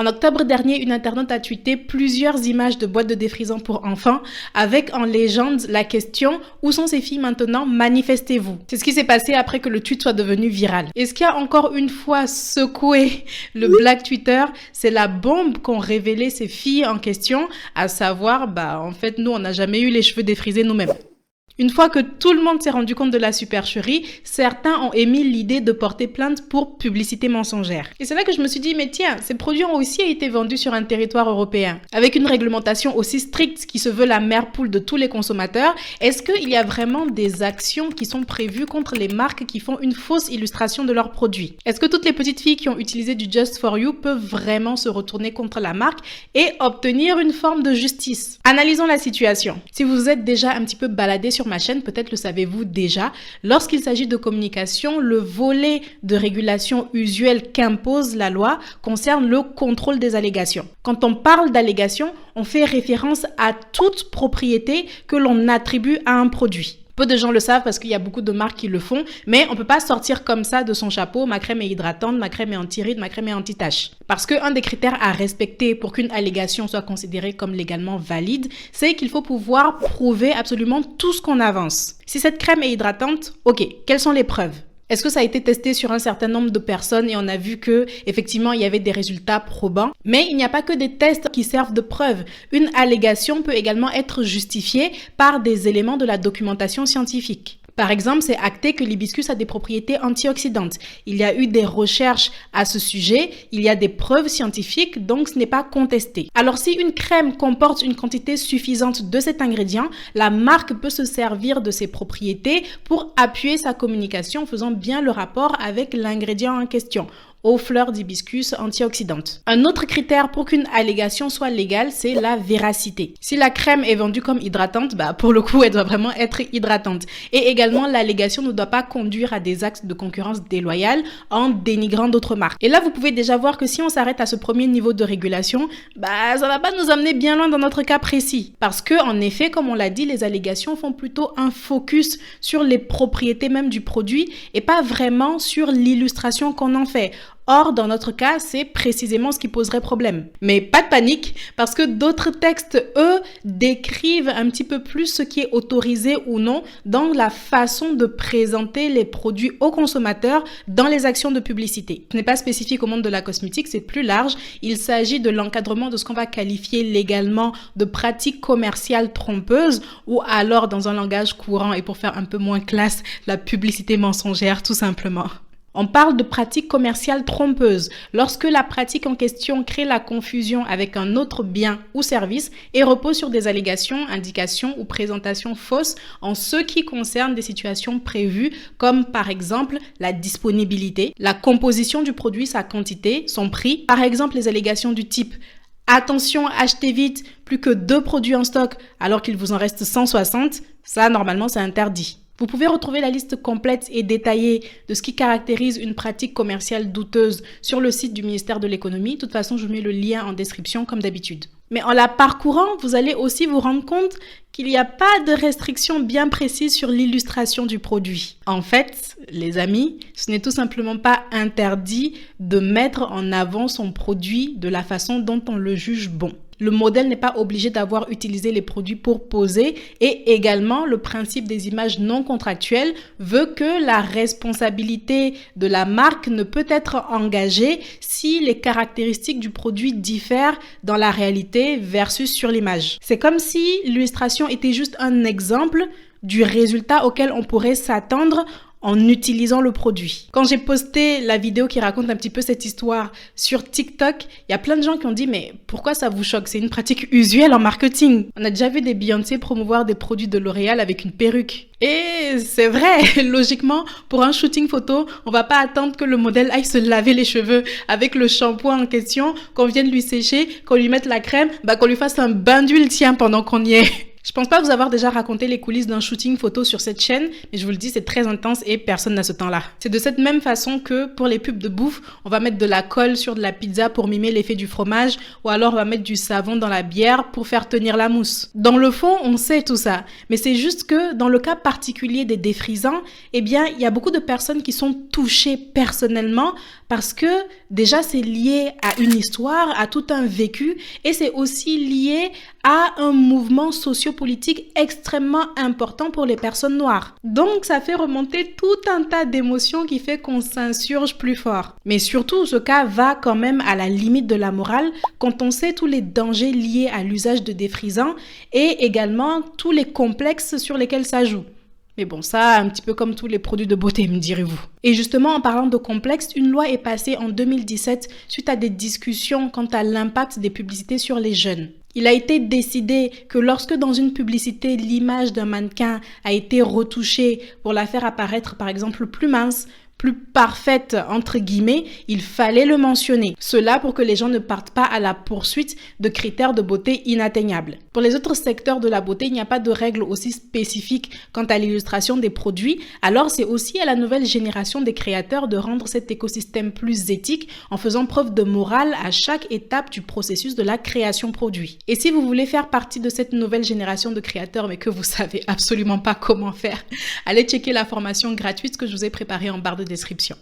En octobre dernier, une internaute a tweeté plusieurs images de boîtes de défrisant pour enfants avec en légende la question « Où sont ces filles maintenant? Manifestez-vous ». C'est ce qui s'est passé après que le tweet soit devenu viral. Et ce qui a encore une fois secoué le Black Twitter, c'est la bombe qu'ont révélé ces filles en question, à savoir, en fait, nous, on n'a jamais eu les cheveux défrisés nous-mêmes. Une fois que tout le monde s'est rendu compte de la supercherie, certains ont émis l'idée de porter plainte pour publicité mensongère. Et c'est là que je me suis dit, mais tiens, ces produits ont aussi été vendus sur un territoire européen. Avec une réglementation aussi stricte qui se veut la mère poule de tous les consommateurs, est-ce qu'il y a vraiment des actions qui sont prévues contre les marques qui font une fausse illustration de leurs produits? Est-ce que toutes les petites filles qui ont utilisé du Just for You peuvent vraiment se retourner contre la marque et obtenir une forme de justice? Analysons la situation. Si vous êtes déjà un petit peu baladé sur ma chaîne, peut-être le savez-vous déjà, lorsqu'il s'agit de communication, le volet de régulation usuel qu'impose la loi concerne le contrôle des allégations. Quand on parle d'allégations, on fait référence à toute propriété que l'on attribue à un produit. Peu de gens le savent parce qu'il y a beaucoup de marques qui le font, mais on peut pas sortir comme ça de son chapeau, ma crème est hydratante, ma crème est anti-rides, ma crème est anti-tache. Parce qu'un des critères à respecter pour qu'une allégation soit considérée comme légalement valide, c'est qu'il faut pouvoir prouver absolument tout ce qu'on avance. Si cette crème est hydratante, ok, quelles sont les preuves? Est-ce que ça a été testé sur un certain nombre de personnes et on a vu que effectivement il y avait des résultats probants? Mais il n'y a pas que des tests qui servent de preuve. Une allégation peut également être justifiée par des éléments de la documentation scientifique. Par exemple, c'est acté que l'hibiscus a des propriétés antioxydantes. Il y a eu des recherches à ce sujet, il y a des preuves scientifiques, donc ce n'est pas contesté. Alors si une crème comporte une quantité suffisante de cet ingrédient, la marque peut se servir de ses propriétés pour appuyer sa communication en faisant bien le rapport avec l'ingrédient en question. Aux fleurs d'hibiscus antioxydantes. Un autre critère pour qu'une allégation soit légale, c'est la véracité. Si la crème est vendue comme hydratante, pour le coup, elle doit vraiment être hydratante. Et également, l'allégation ne doit pas conduire à des actes de concurrence déloyale en dénigrant d'autres marques. Et là, vous pouvez déjà voir que si on s'arrête à ce premier niveau de régulation, ça va pas nous amener bien loin dans notre cas précis. Parce que, en effet, comme on l'a dit, les allégations font plutôt un focus sur les propriétés même du produit et pas vraiment sur l'illustration qu'on en fait. Or, dans notre cas, c'est précisément ce qui poserait problème. Mais pas de panique, parce que d'autres textes, eux, décrivent un petit peu plus ce qui est autorisé ou non dans la façon de présenter les produits aux consommateurs dans les actions de publicité. Ce n'est pas spécifique au monde de la cosmétique, c'est plus large. Il s'agit de l'encadrement de ce qu'on va qualifier légalement de pratiques commerciales trompeuses ou alors, dans un langage courant et pour faire un peu moins classe, la publicité mensongère, tout simplement. On parle de pratique commerciale trompeuse lorsque la pratique en question crée la confusion avec un autre bien ou service et repose sur des allégations, indications ou présentations fausses en ce qui concerne des situations prévues comme par exemple la disponibilité, la composition du produit, sa quantité, son prix. Par exemple, les allégations du type « Attention, achetez vite, plus que 2 produits en stock alors qu'il vous en reste 160 », ça normalement c'est interdit. Vous pouvez retrouver la liste complète et détaillée de ce qui caractérise une pratique commerciale douteuse sur le site du ministère de l'économie. De toute façon, je mets le lien en description comme d'habitude. Mais en la parcourant, vous allez aussi vous rendre compte qu'il n'y a pas de restriction bien précise sur l'illustration du produit. En fait, les amis, ce n'est tout simplement pas interdit de mettre en avant son produit de la façon dont on le juge bon. Le modèle n'est pas obligé d'avoir utilisé les produits pour poser et également le principe des images non contractuelles veut que la responsabilité de la marque ne peut être engagée si les caractéristiques du produit diffèrent dans la réalité versus sur l'image. C'est comme si l'illustration était juste un exemple du résultat auquel on pourrait s'attendre en utilisant le produit. Quand j'ai posté la vidéo qui raconte un petit peu cette histoire sur TikTok, il y a plein de gens qui ont dit « Mais pourquoi ça vous choque? C'est une pratique usuelle en marketing. » On a déjà vu des Beyoncé promouvoir des produits de L'Oréal avec une perruque. Et c'est vrai, logiquement, pour un shooting photo, on va pas attendre que le modèle aille se laver les cheveux avec le shampoing en question, qu'on vienne lui sécher, qu'on lui mette la crème, qu'on lui fasse un bain d'huile, tiens, pendant qu'on y est. Je pense pas vous avoir déjà raconté les coulisses d'un shooting photo sur cette chaîne, mais je vous le dis, c'est très intense et personne n'a ce temps-là. C'est de cette même façon que pour les pubs de bouffe, on va mettre de la colle sur de la pizza pour mimer l'effet du fromage, ou alors on va mettre du savon dans la bière pour faire tenir la mousse. Dans le fond, on sait tout ça, mais c'est juste que dans le cas particulier des défrisants, il y a beaucoup de personnes qui sont touchées personnellement Parce que déjà, c'est lié à une histoire, à tout un vécu, et c'est aussi lié à un mouvement sociopolitique extrêmement important pour les personnes noires. Donc, ça fait remonter tout un tas d'émotions qui fait qu'on s'insurge plus fort. Mais surtout, ce cas va quand même à la limite de la morale quand on sait tous les dangers liés à l'usage de défrisants et également tous les complexes sur lesquels ça joue. Mais bon, ça, un petit peu comme tous les produits de beauté, me direz-vous. Et justement, en parlant de complexe, une loi est passée en 2017 suite à des discussions quant à l'impact des publicités sur les jeunes. Il a été décidé que lorsque dans une publicité, l'image d'un mannequin a été retouchée pour la faire apparaître par exemple plus mince, plus parfaite entre guillemets, il fallait le mentionner. Cela pour que les gens ne partent pas à la poursuite de critères de beauté inatteignables. Pour les autres secteurs de la beauté, il n'y a pas de règles aussi spécifiques quant à l'illustration des produits. Alors c'est aussi à la nouvelle génération des créateurs de rendre cet écosystème plus éthique en faisant preuve de morale à chaque étape du processus de la création produit. Et si vous voulez faire partie de cette nouvelle génération de créateurs mais que vous savez absolument pas comment faire, allez checker la formation gratuite que je vous ai préparée en barre de description.